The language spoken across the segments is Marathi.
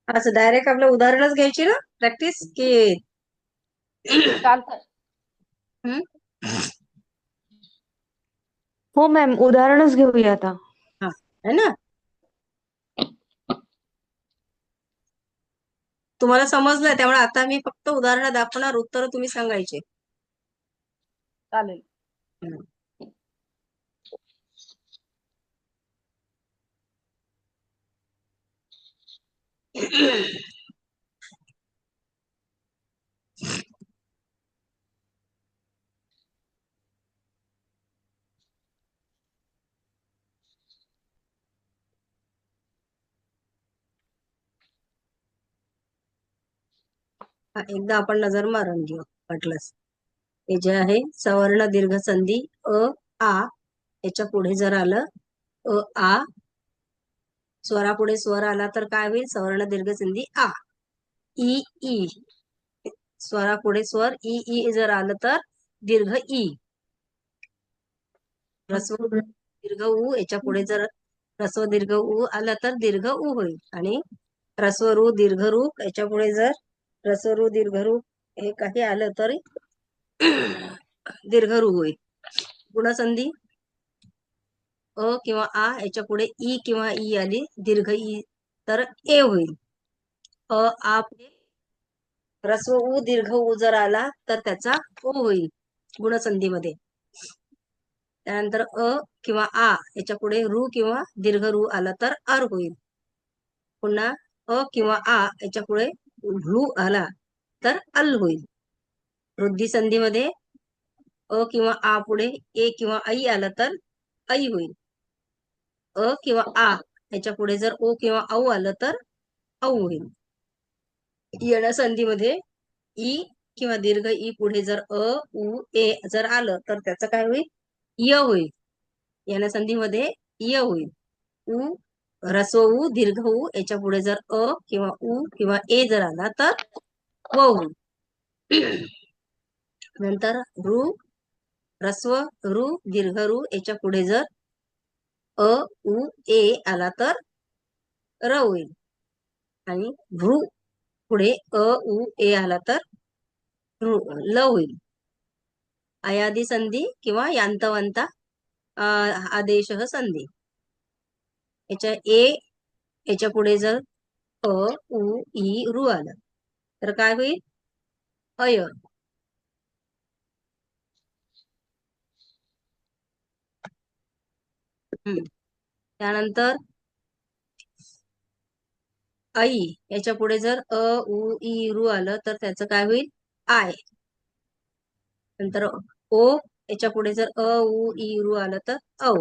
असं डायरेक्ट आपलं उदाहरणच घ्यायची ना प्रॅक्टिस की चालतं. हम्म? हो मॅम, उदाहरणच घेऊया आता. हा है ना. तुम्हाला समजलंय त्यामुळे आता मी फक्त उदाहरणं दाखवणार, उत्तर तुम्ही सांगायचे. चालेल. हम्म. एकदा आपण नजर मारून घेऊ वाटलंच. हे जे आहे सवर्ण दीर्घ संधी अ आ, याच्या पुढे जर आलं अ आ, स्वरापुढे स्वर आला तर काय होईल? सवर्ण दीर्घ संधी आ. ई ई, स्वरापुढे स्वर ई ई जर आलं तर दीर्घ ई. ह्रस्व दीर्घ उ, याच्या पुढे जर ह्रस्व दीर्घ उ आला तर दीर्घ उ होईल. आणि ह्रस्व रू दीर्घ रू, याच्या पुढे जर ह्रस्व रू दीर्घ रू हे काही आलं तरी दीर्घ रू होईल. गुणसंधी अ किंवा आ, याच्या पुढे ई किंवा ई आली दीर्घ ई तर ए होईल. अ आ पुढे ह्रस्व उ दीर्घ उ जर आला तर त्याचा ओ होईल गुणसंधीमध्ये. त्यानंतर अ किंवा आ, याच्या पुढे रू किंवा दीर्घ रू आला तर अर होईल. पुन्हा अ किंवा आ, याच्या पुढे रू आला तर अल होईल. वृद्धी संधीमध्ये अ किंवा आ पुढे ए किंवा ऐ आलं तर ऐ होईल. अ किंवा आ, याच्या पुढे जर ओ किंवा औ आलं तर औ होईल. येण्या संधीमध्ये ई किंवा दीर्घ ई पुढे जर अ उ ए जर आलं तर त्याचं काय होईल? य होईल. येण्या संधीमध्ये य होईल. उ ह्रस्व उ दीर्घ उ, याच्या पुढे जर अ किंवा उ किंवा ए जर आला तर व होईल. नंतर रू ह्रस्व रू दीर्घ रू, याच्या पुढे जर अ उ ए आला तर र होईल. आणि रू पुढे अ उ ए आला तर ल होईल. अयादी संधी किंवा यांतवंता आदेश संधी. याच्या ए याच्या पुढे जर अ उ ई रू आलं तर काय होईल? अय. त्यानंतर ऐ याच्या पुढे जर अ उ ई रू आलं तर त्याचं काय होईल? आय. नंतर ओ याच्या पुढे जर अ उ ई रू आलं तर औ.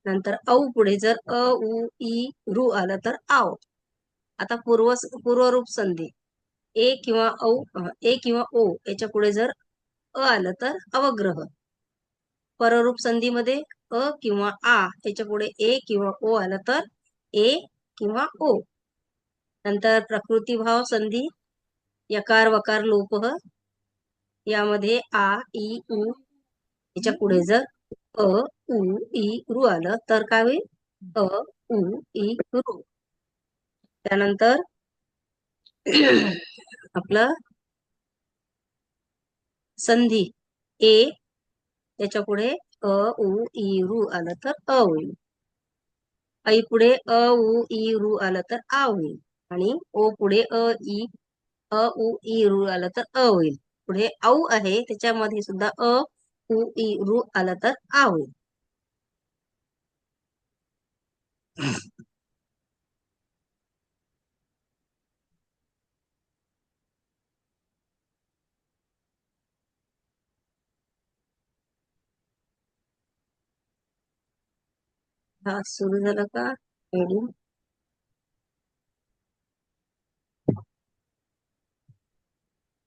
नंतर औ पुढे जर अ उ ई रू आलं तर आव. आता पूर्वरूप संधी ए किंवा ओ याच्या पुढे जर अ आलं तर अवग्रह. पररूप संधीमध्ये अ किंवा आ याच्या पुढे ए किंवा ओ आलं तर ए किंवा ओ. नंतर प्रकृतिभाव संधी यकार वकार लोप, यामध्ये आ ई उ याच्या पुढे जर अ उ ई रू आलं तर काय होईल? अ उ ई रू. त्यानंतर आपलं संधी ए याच्या पुढे अ उ ई रू आलं तर अ होईल. ऐ पुढे अ उ ई रू आलं तर आ होईल. आणि ओ पुढे अ उ ई रू आलं तर अ होईल. पुढे औ आहे त्याच्यामध्ये सुद्धा अ उ ई रू आलं तर आ होईल. हा सुरू झालं का हेडिंग?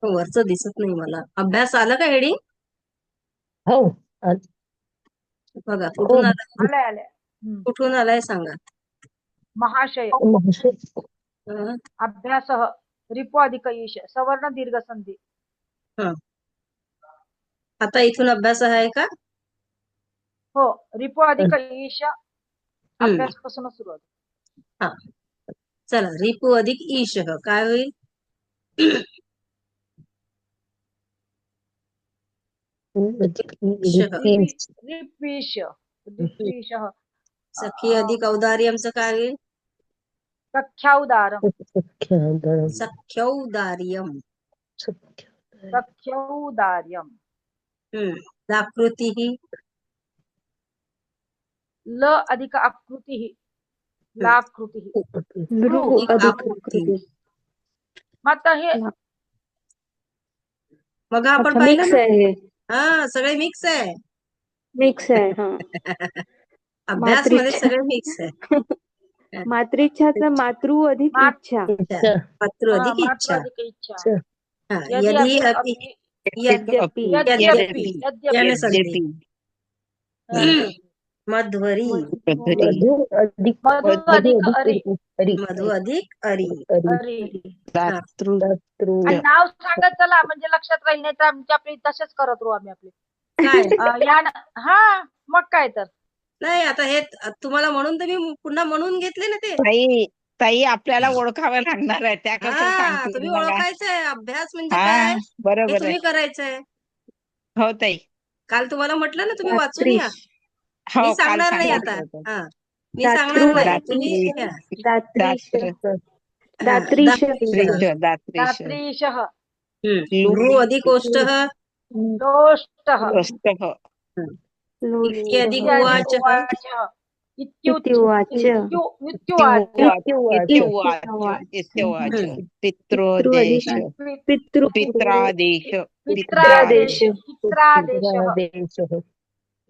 वरच दिसत नाही मला. अभ्यास आला का हेडिंग? हो बघा कुठून आला? आले आले. कुठून आलाय सांगा. महाशय. अं, अभ्यासः रिपो अधिक ईश सवर्ण दीर्घ संधी. हं. आता इथून अभ्यास आहे का? हो, रिपो अधिक ईश हम्म. अभ्यासापासूनच सुरुवात. हा, चला, रिपू अधिक ईश काय होईल? शह. रिपीश रिपीशः सखी अधिक औदार्यमचं काय होईल? सख्यौदारम सख्यौदार्यम. सख्यौदार्यम. लाकृती ल अधिक आकृती लाकृती. लृ अधिक आकृती. मग आता हे मग आपण अच्छा पाहिलं मिक्स ना, आहे हे. हा सगळे मिक्स आहे. मिक्स आहे हा. अभ्यास मध्ये सगळे मिक्स आहे. मात्रिच्छाचा मातृ अधिक मात- इच्छा. मातृ अधिक मात्र इच्छा. अधिक इच्छा. हा, यदि यदि अभि- अपि अभि- यद्यपि यद्यपि याने यद्यपि संधी. हं. मध्वरी मधु अधिक अरी मधु अधिक अरी. अरी. हा. आणि नाव सांगत चला म्हणजे लक्षात राहील, नाही तर आपली तसेच करत राहू आम्ही आपले. काय हा मग काय तर. नाही, आता हे तुम्हाला म्हणून तर मी पुन्हा म्हणून घेतले ना ते. ताई आपल्याला ओळखावं लागणार आहे त्या कसं हा, सांगते तुम्ही मला. ओळखायचंय अभ्यास म्हणजे हा काय हे बरोबर आहे. तुम्ही करायचंय. हो ताई. काल तुम्हाला म्हटलं ना, तुम्ही वाचून या. हो मी काल सांगणार नाही आता. सांगितलं होतं. हा, मी सांगणार नाही, तुम्ही दात्री. या. दात्रीश दात्र- दात्रीश दात्रीश दात्रीशः लू अधिक ओष्ठः लोष्टः लोष्टः इत्यादी इत्यादी उवाच. उवाचः. इत्युवाच. इत्युवाच पितृदेश पितृ पित्रादेश पित्रादेश पित्रादेशः.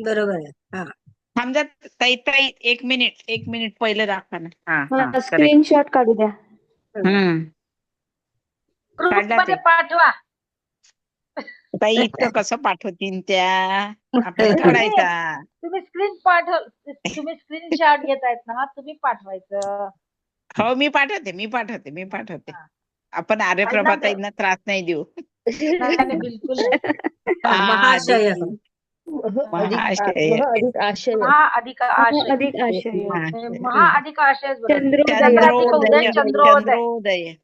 बरोबर आहे. हा, समजा ताई ताई एक मिनिट पहिले दाखवा ना. हा correct. स्क्रीनशॉट काढू द्या. काढला ग्रुपमध्ये ते. पाठवा. ताई इतकं कसं पाठवतील त्या आपण काढायचा. तुम्ही स्क्रीनशॉट घेतायत ना, तुम्ही पाठवायचं. हो मी पाठवते. हा. आपण आर्यप्रभाताईंना त्रास नाही देऊ. नाही, बिलकुल नाही. महाशय. महाशय अधिक आशय. अधिक आशय. अधिक आशय. चंद्रोदय चंद्रोदय.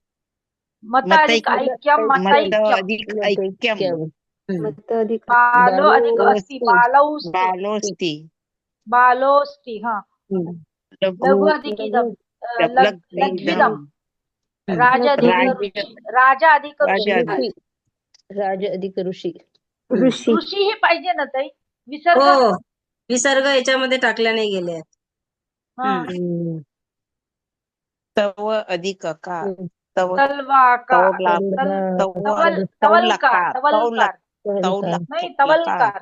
मत अधिक ऐक्यम मत मतैक्यम. अधिक ऐक्यम मत अधिक बालो अधिक अस्ति बालोस्ति बालोस्ति. हा, लघु अधिक इदम लघ्विदम. राजा अधिक ऋषी. राजा अधिक ऋषी. ऋषी. ऋषी हे पाहिजे ना ताई. विसर्ग. हो, विसर्ग याच्यामध्ये टाकल्या नाही गेले. हा. तव अधिक का तलवाकार. नाही, तवलकार.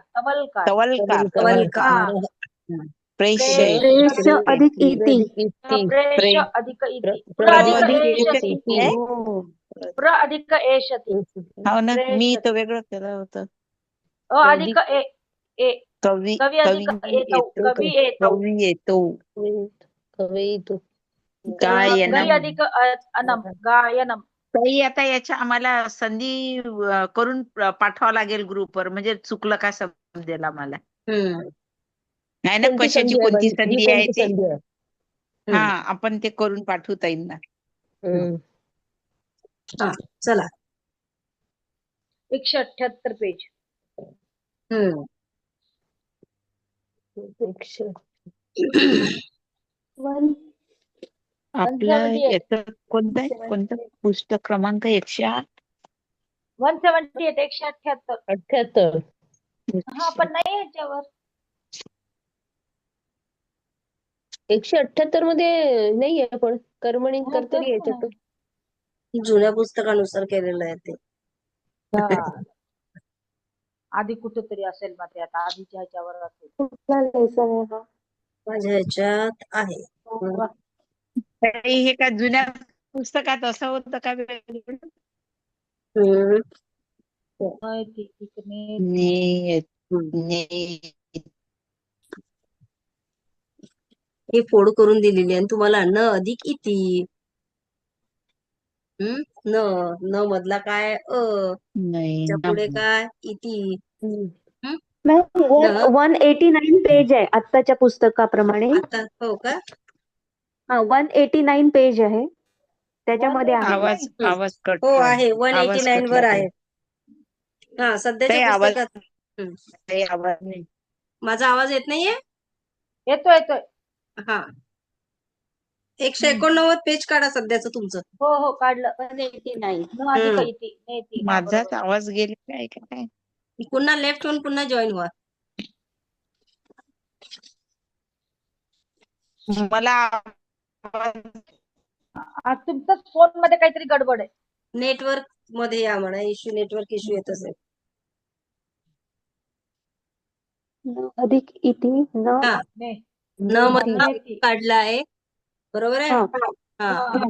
प्रेष्य प्रेष अधिक इति. प्रेष अधिक इति. प्र अधिक एषति. हो ना, मी तर वेगळं केलं होतं. अधिक ए. कवी कवी अधिक एतौ. कवी एतौ. येतो गई अधिक अनम. गायनम. ताई आता याच्या आम्हाला संधी करून पाठवावं लागेल ग्रुपवर, म्हणजे चुकलं का समजेल आम्हाला. नाही ना, कशाची कोणती संधी आहे ते. हा, आपण ते करून पाठवू ताईंना. हा, चला. 178 पेज. आपला याचं कोणतं पुस्तक क्रमांक 108. 178 178. हा, पण नाही याच्यावर. 178 मध्ये नाहीये, पण कर्मणी कर्तरी याच्यात. जुन्या पुस्तकानुसार केलेलं आहे ते. आधी कुठेतरी असेल मग ते, आता आधीच्या ह्याच्यावर असेल. कुठला लेसन आहे हा? माझ्या ह्याच्यात आहे. हे का जुन्या पुस्तकात असं होतं का वेगळं? हे फोड करून दिलेली आणि तुम्हाला न अधिक इति. न न मधला काय नाही त्याच्या पुढे काय इति. हं? मॅम न 189 पेज आहे आत्ताच्या पुस्तकाप्रमाणे. आता हो का? 189 पेज आहे त्याच्यामध्ये आहे. आवाज हं. आवाज कट हो आहे आवाज 189 वर कटला आहे. हा सध्याच्या काही आवाज पुस्तकात. हं. काही आवाज नाही. माझा आवाज येत नाहीये? येतोय. हा 189 पेज काढा सध्याचं तुमचं. हो काढलं. 189. न अधिक हं. इति नेति. हा माझाच बरोबर. आवाज गेलेला आहे का काय? पुन्हा लेफ्ट होऊन पुन्हा जॉईन व्हा. मला आवाज तुमचाच फोन मध्ये काहीतरी गडबड आहे. नेटवर्क मध्ये या म्हणा. नेटवर्क इश्यू येत असेल. न अधिक इति न हा ने न मधला नेति. काढला आहे. बरोबर आहे. हा. हा हा,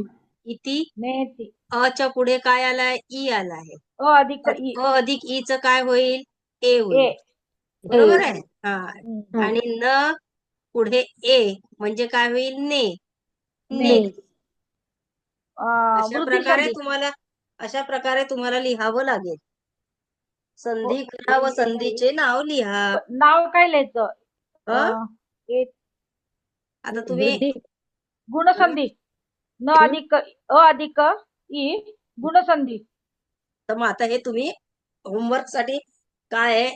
इति नेति. अच्या पुढे काय आलाय? ई आलाय. अधिक इ अधिक ई च काय होईल? ए होईल. ए. बरोबर आहे. हा हम्म. आणि न पुढे ए म्हणजे काय होईल? ने. ने. वृद्धी संधी. अशा प्रकारे तुम्हाला लिहावं लागेल. संधी हो. करा व संधीचे नाव लिहा. नाव काय लिहायचं? हं? एक आता तुम्ही वृद्धी गुणसंधी. न अधिक अधिक इ गुणसंधी. तर मग आता हे तुम्ही होमवर्क साठी काय आहे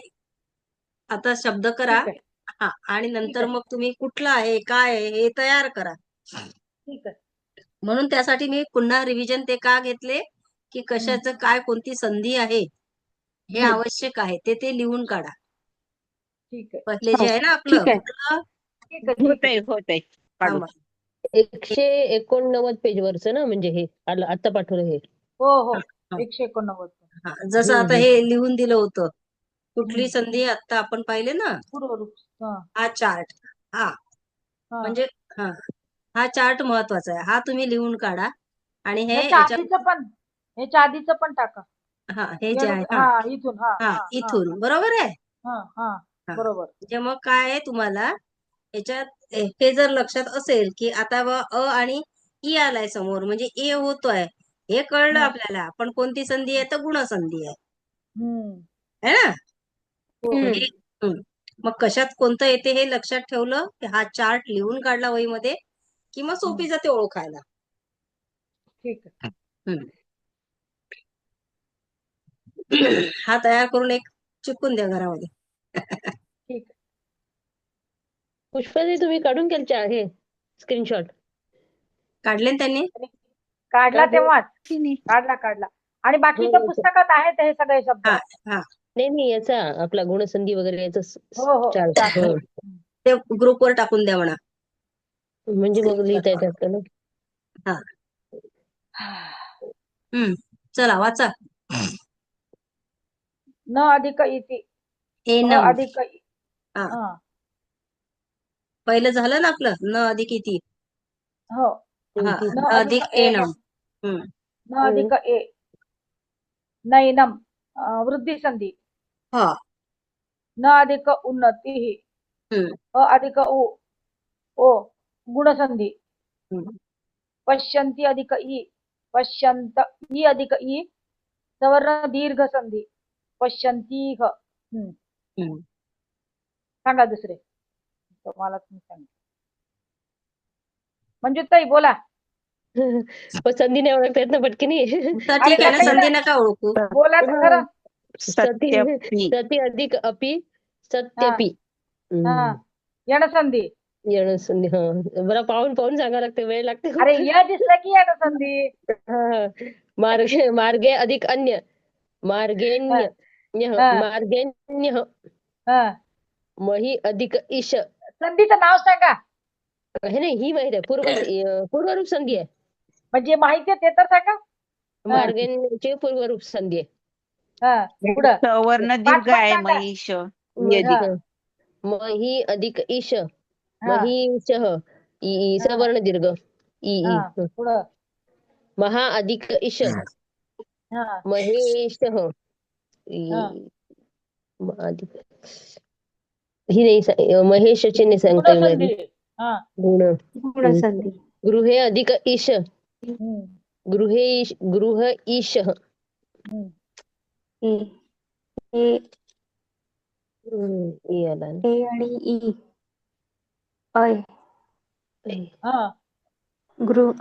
आता शब्द करा. ठीक आहे. हा आणि नंतर आहे. मग तुम्ही कुठला आहे काय आहे हे तयार करा. ठीक आहे. म्हणून त्यासाठी मी पुन्हा रिव्हिजन ते का घेतले की कशाचं काय कोणती संधी आहे हे आवश्यक आहे ते लिहून काढा. ठीक आहे. पहिले जे आहे ना आपलं ठीक आहे. कुठलं? ठीक आहे. ठीक आहे. होत आहे काढू. थांबा. 189 पेज वरचं ना, म्हणजे हे आता पाठवलं हे. हो हा. 189. हा, जसं आता हम्म. हे लिहून दिलं होतं कुठली संधी आता आपण पाहिले ना पूर्वरूप. हा. हा चार्ट. हा हा. म्हणजे हा चार्ट महत्वाचा आहे. हा तुम्ही लिहून काढा आणि हे ह्याच्या याच्या आधीचं पण टाका. हे जे आहे हा इथून. हा इथून बरोबर आहे. हा हा. बरोबर. म्हणजे मग काय आहे तुम्हाला याच्यात हे जर लक्षात असेल की आता आणि ई आलाय समोर म्हणजे ए होतोय हे कळलं आपल्याला. पण कोणती संधी आहे तर गुणसंधी आहे. है ना? म्हणजे मग कशात कोणतं येते हे लक्षात ठेवलं की हा चार्ट लिहून काढला वहीमध्ये की मग सोपी जाते ओळखायला. ठीक आहे. हा तयार करून एक चिपकून द्या घरामध्ये. ठीक आहे. पुष्पाताई, तुम्ही काढून घ्यायचे आहे स्क्रीनशॉट. काढले ना त्यांनी? काढला काढले. तेव्हाच. काढला. आणि बाकीच्या हो. पुस्तकात आहेत हे सगळे शब्द. हा नाही याचा आपला गुणसंधी वगैरे याचा हो. चार्ट. चार्ट. ते ग्रुपवर टाकून द्या म्हणा. म्हणजे मग लिहिता येते आपल्याला. चला वाचा. न अधिक इति एनम. अधिक हा. हा. पहिलं झालं ना आपलं न अधिक इति. हो. हा न अधिक एनम. न अधिक ए नैनम वृद्धी संधी. हा. न अधिक उन्नती. अधिक ओ गुणसंधी. पश्यन्ति अधिक इ पश्यन्त इ अधिक इ सवर्ण दीर्घ संधी. पश्यन्तीह. सांगा दुसरे. मला तुम्ही सांगा. मंजुताई बोला. संधी नाही ओळखता येत ना पटकनी. ठीक आहे ना, संधी नका ओळखू. बोला तर खरं. सती अधिक अपि सत्यपि. यणसंधी. यणसंधी. हा बरं पाहून सांगावं लागते, वेळ लागते. अरे य दिसलं की यणसंधी. मार्गे अधिक अन्य मार्गेण्य. मार्गेण्य. मही अधिक ईश. संधीचं नाव सांगा. हे नाही, ही माहिती आहे. पूर्वरूप संधी आहे. म्हणजे माहिती आहे ते तर सांगा. मार्गेण्यचे पूर्वरूप संधी आहे. पुढं सवर्ण दीर्घ आहे महिष. मही अधिक ईश. महिषः. सवर्ण दीर्घ. पुढं महा अधिक ईश. महेशः. ही नाही, महेशचे नाही सांगता येईल. गुणसंधी. गृहे अधिक ईश. गृह ईशः. ए ए ई आला ना. ए आणि ई अय हा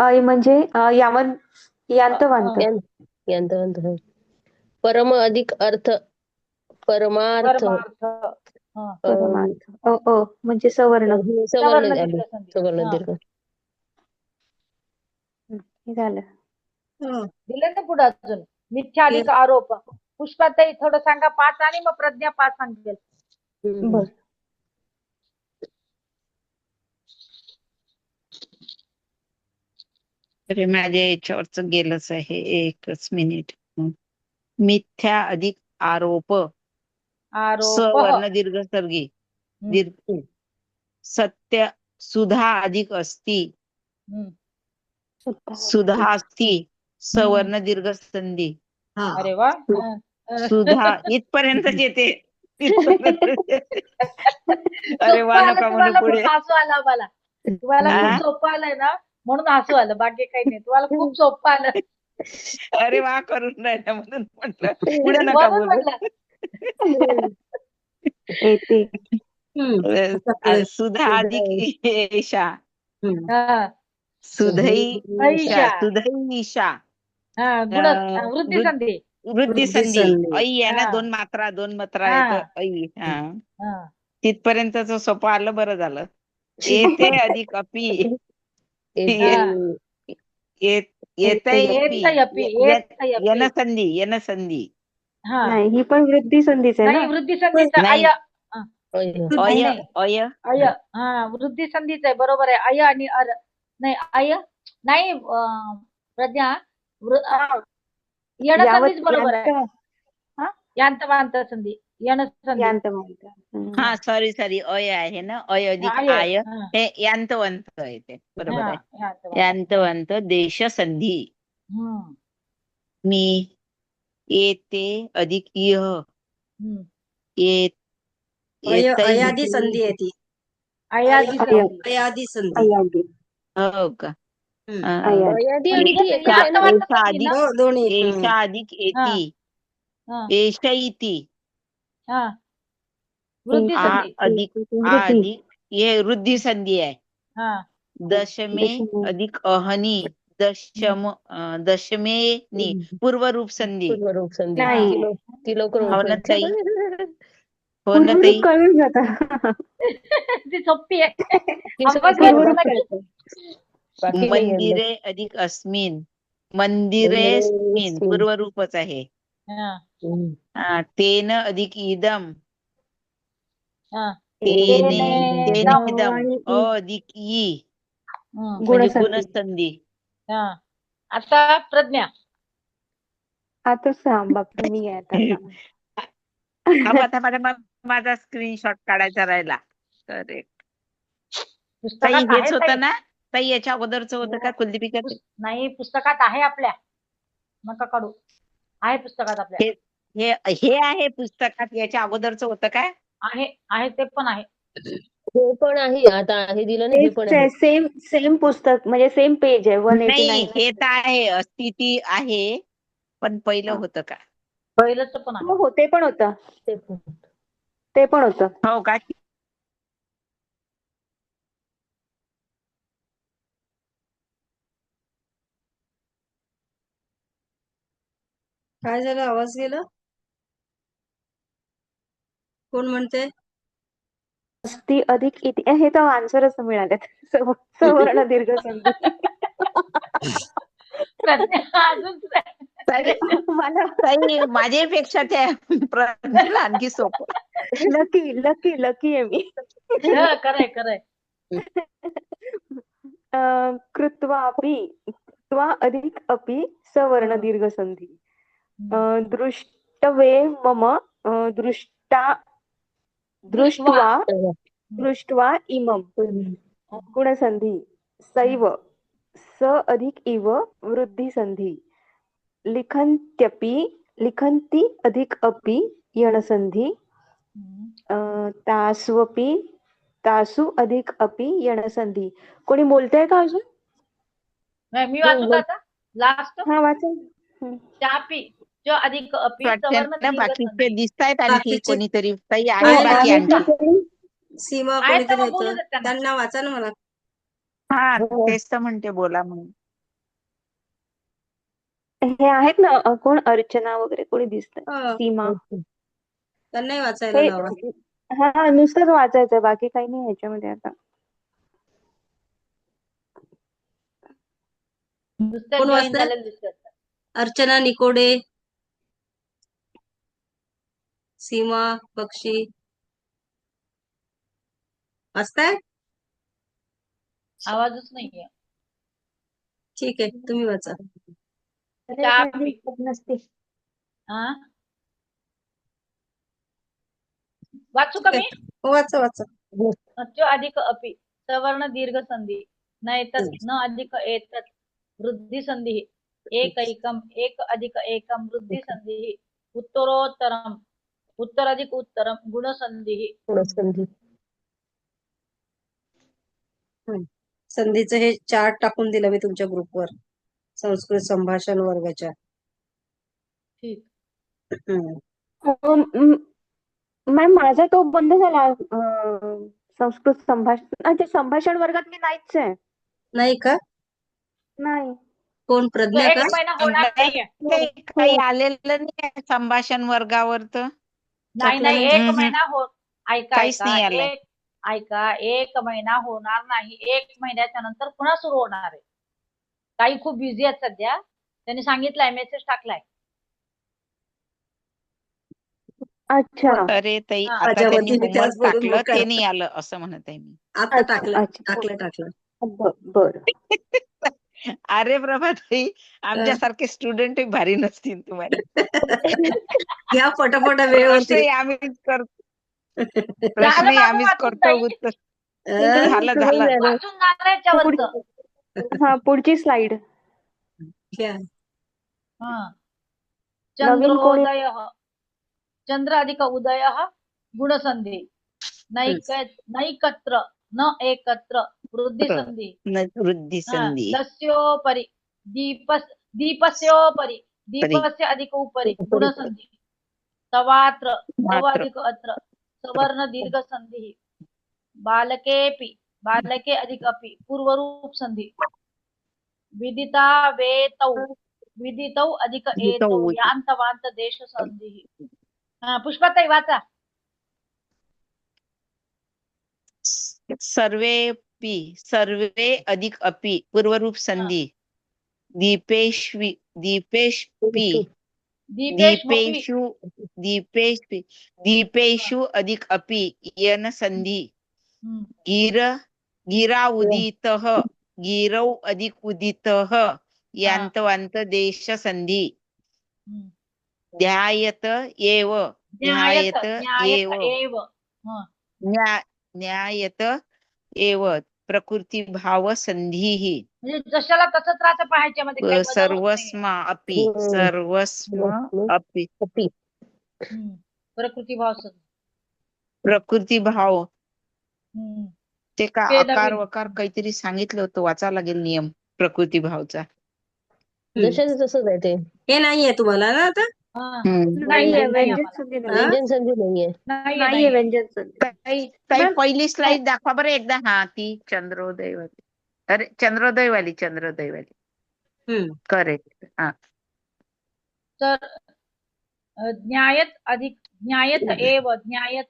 अय म्हणजे यांतवांत. यांतवंत. परम अधिक अर्थ. परमार्थ. परमार्थ. हा परमार्थ. म्हणजे सवर्ण. सवर्ण सवर्ण आली. दीर्घ संधी. सवर्ण हा. दीर्घ. हे झालं. दिले ना पुढे अजून मिथ्याधिक आरोप. पुष्पाताई थोडं सांगा 5 आणि मग प्रज्ञा 5 सांगेल. बर. अरे माझ्या याच्यावरच गेलंच आहे, एकच मिनिट. मिथ्या अधिक आरोप. आरोप. सवर्ण दीर्घ सर्गी. दीर्घ. सत्य सुधा अधिक अस्ति. सुधा अस्ति. सवर्ण दीर्घ संधी. अरे वा. सुधा इथपर्यंतच येते. अरे वा, नका म्हणू तुम्हाला पुढे. खूप हसू आला मला. तुम्हाला खूप सोपं आलंय ना म्हणून हसू आलं, बाकी काही नाही. तुम्हाला खूप सोपं आलं. अरे वा करून राहिला म्हणून म्हटलं पुढे नका म्हणून बोलू. म्हटलं. येते. सुधा अधिक ईशा. हा. सुधईशा. सुधईशा. हा वृद्धी संधी. वृद्धी संधी. ऐ आहे ना, हा. दोन मात्रा हा. आहेत. ऐ. हा. हा. तिथपर्यंतच सोपं आलं, बरं झालं. येते अधिक अपी. येन संधी. हा. नाही, ही पण वृद्धी संधीच आहे नाही, ना. वृद्धी संधीचा नाही. अय. अय. हा वृद्धी संधीच आहे, बरोबर आहे. अय आणि अर. नाही अय नाही प्रज्ञा. यण संधीच बरोबर आहे. यांतवांत संधी. यण संधी. हा सॉरी अय आहे ना. अय अधिक आय हे यांतवंत आहे, ते बरोबर आहे. यांतवंत देश संधी. मी येते अधिक इह. अयादी संधी आहे ती. अयादी संधी. अयादी संधी. हो का. अयादी आणि ती एकच आहे ना. एषा अधिक एती. एषा इति. वृद्धी संधी. अधिक ये वृद्धी संधी आहे. दशमे अधिक अहनी. दशमेनी पूर्व रूप संधी. पूर्वरूप संधी. नाही. ती लवकर हो ना ताई. ओळखायची. हो ना ताई. कळून जात. ती सोपी आहे. बाकी नाही आहे. मंदिरे अधिक अस्मिन. मंदिरे पूर्व रूपच आहे. तेन अधिक इदम. तेनेदम अधिक ई म्हणजे गुणसंधी. आता प्रज्ञा. आता सांग बाबा, मी आहे आता माझा स्क्रीनशॉट काढायचा राहिला. ताई हेच होतं ना ताई, याच्या अगोदरच होतं का कुलदीपिका? नाही, पुस्तकात आहे आपल्या. नका काढू. आहे पुस्तकात आपल्या. हे आहे पुस्तकात, याच्या अगोदरच होतं काय? आहे ते पण आहे. हे पण आहे. आता आहे दिलं ना, हे पण आहे. सेम पुस्तक म्हणजे सेम पेज आहे. 189. नाही, हे तर आहे, स्थिती आहे, पण पहिलं होतं का? पहिलंच पण आहे. हो, ते पण होतं. ते पण होतं. हो का? काय झालं, आवाज गेला? कोण म्हणते? अस्ति अधिक इति. हे तर आन्सरच मिळालेत. सवर्ण दीर्घ संधी. ताई माझ्यापेक्षा त्या प्रज्ञेला आणखी सोपं. लकी आहे मी. खरंय. कृत्वा अधिक अपि सवर्ण दीर्घ संधी. दृष्टवे मम. दृष्ट्वा इमं गुणसंधी. सैव स अधिक इव वृद्धी संधी. लिखन्ति अधिक अपि यण संधी. तासु अधिक अपि यण संधी. कोणी बोलतंय का अजून? नाही, मी वाचू का आता? लास्ट हा वाचा. हम्म. चापी च अधिक अपि वाटते सवर्ण ना दीर्घ बाकीचे संधी. दिसतायत आणखी बाकीचे कोणीतरी ताई आहे आहेत बाकी आहेत ना, आणखी सीमा आहेत ना, कोणीतरी मग बोलू होतं, देत त्यांना. त्यांना वाचा ना मला. हा तेच तर म्हणते बोला म्हणून. हे आहेत ना कोण अर्चना वगैरे कोणी दिसतंय, हो, सीमा. त्यांनाही वाचायला हे लावा. हा नुसतंच वाचायचंय, बाकी काही नाही ह्याच्यामध्ये आता. नुसतं कोण जॉईन वाचतंय? झालेलं दिसतात. अर्चना निकोडे, सीमा बक्षी वाचताय? आवाजच नाहीये. ठीक आहे, तुम्ही वाचा. चापी नसते. हा वाचू का मी? हो, वाचा वाचा. च अधिक अपि सवर्ण दीर्घ संधी नैतत् न अधिक एतत् वृद्धी संधी एकैकम एक अधिक एकम वृद्धी संधी उत्तरोत्तरम उत्तर अधिक उत्तरम गुण संधी. गुणसंधी. संधीचं हे चार्ट टाकून दिलं मी तुमच्या ग्रुपवर, संस्कृत संभाषण वर्गाच्या. ठीक. मॅम माझा तो बंद झाला संस्कृत संभाषण. ते संभाषण वर्गात मी नाहीच आहे. नाही का? नाही. कोण, तो प्रज्ञा एक का? महिना होणार नाहीये. ते काही आलेलं नाही संभाषण वर्गावर तर नाही टाकलं नाही, नाही. एक महिना हो. ऐका काहीच ऐका नाही आलंय. एक महिना होणार नाही. 1 महिन्याच्या नंतर पुन्हा सुरू होणार आहे. काही खूप बिझी आहेत सध्या, त्यांनी सांगितलंय, मेसेज टाकलाय. अच्छा अरे ताई हा. आता माझ्या त्यांनी वतीने त्याच होमवर्क बोलून टाकलं मोकळ्या. ते नाही आलं असं म्हणत आहे मी. आता अच्छा टाकलं अच्छा. टाकलं. बर. अरे प्रभा ताई, आमच्यासारखे स्टुडंट भारी नसतील तुम्हाला. घ्या पटापटा, वेळ होती. प्रश्नही आम्हीच करतो, झालं प्रश्नही माझं आम्हीच वाचून करतो, ताई. उत्तर अं, झालं. वाचून जाणार याच्यावरचं. हा पुढची स्लाइड. घ्या. हा. नवीन कोणी? चंद्रोदय चंद्र अधिक उदय गुणसंधी नैकत्र न एकत्र वृद्धी संधी. वृद्धी संधी लस्योपरि दीपस्योपरि दीपस्य अधिक उपरि गुणसंधी तवात्र तव मात्र अधिक अत्र सवर्ण दीर्घ संधी बालकेपि बालके अधिक अपि पूर्वरूप संधी विदिता वेतौ विदितौ अधिक एतौ यांतवांत देश संधी. पुष्पाताई वाचा. सर्वे अधिक अपि पूर्वरूप संधी दीपेष्वि दीपेष्पि दीपेषु अधिक अपि यन संधी गिरा उदितः गिरौ अधिक उदितः यांतवांत देश संधी ध्यायत एव न्यायत एव प्रकृती भाव संधीः म्हणजे जशाला तसंच राहतं पाहायच्यामध्ये काही बदल होत नाहीये. सर्वस्म अपि प्रकृती भाव संधी. प्रकृती भाव ते का ते आकार नवीन. वकार काहीतरी सांगितलं होतं, वाचावं लागेल नियम प्रकृती भावचा. जशाच तसंच आहे ते. हे नाहीये तुम्हाला ना आता? नाहीये व्यंजन आम्हाला. संधी नाहीये. व्यंजन संधी नाहीये. नाहीये व्यंजन संधी. काही मॅम, पहिली स्लाइड दाखवा बरं एकदा. हा ती चंद्रोदयवाली. अरे चंद्रोदयवाली करेक्ट. हा तर ज्ञायत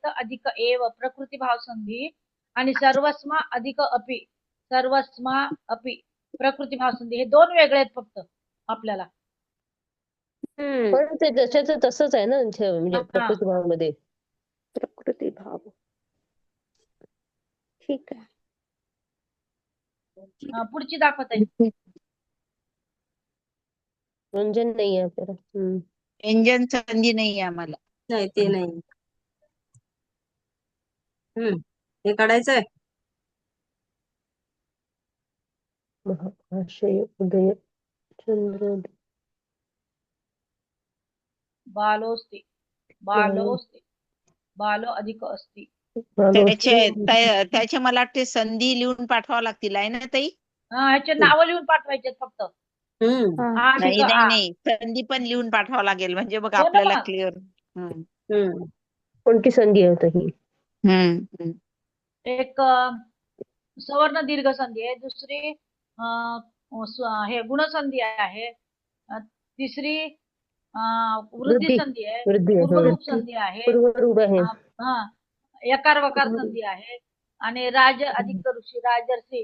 अधिक एव प्रकृती भाव संधी आणि सर्वस्मा अपि प्रकृती भाव संधी, हे दोन वेगळे आहेत फक्त आपल्याला. पण ते जशाच तसंच आहे ना, म्हणजे प्रकृती भावामध्ये. प्रकृती भाव. ठीक आहे. पुढची दाखवत आहे. व्यंजन नाहीये आपल्याला. व्यंजन संधी नाही आम्हाला. नाही, ते नाही. हे काढायचंय. महाशय उदय चंद्रोदय बालो अधिक अस्ति. त्याचे मला वाटते संधी लिहून पाठवावं लागतील आहे ना ताई? ह्याचे नाव लिहून पाठवायचे फक्त. हम्म हा. आ अधिक नाही नाही आ. नाही संधी पण लिहून पाठवावं लागेल म्हणजे मग हो ना आपल्याला मग. क्लिअर. हम्म कोणती संधी आहे आता ही? एक सवर्ण दीर्घ संधी आहे. दुसरी हे गुणसंधी आहे. तिसरी वृद्धी वृद्धी संधी आहे. वृद्धी आहे. पूर्वरूप संधी आहे. पूर्वरूप आहे. हा यकार वकार संधी आहे. आणि राज अधिक ऋषी राजर्षी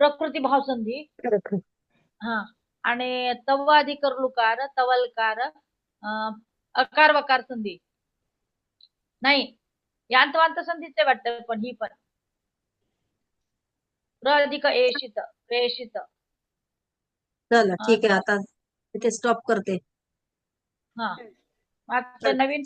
प्रकृती भाव संधी. हा आणि तव्वा अधिक लुकार तवलकार अकार वकार संधी. नाही यांतवांत संधीच आहे वाटतं पण ही पण प्र अधिक एशित प्रेषित. चला ठीक आहे आता इथे स्टॉप करते. हा आता नवीन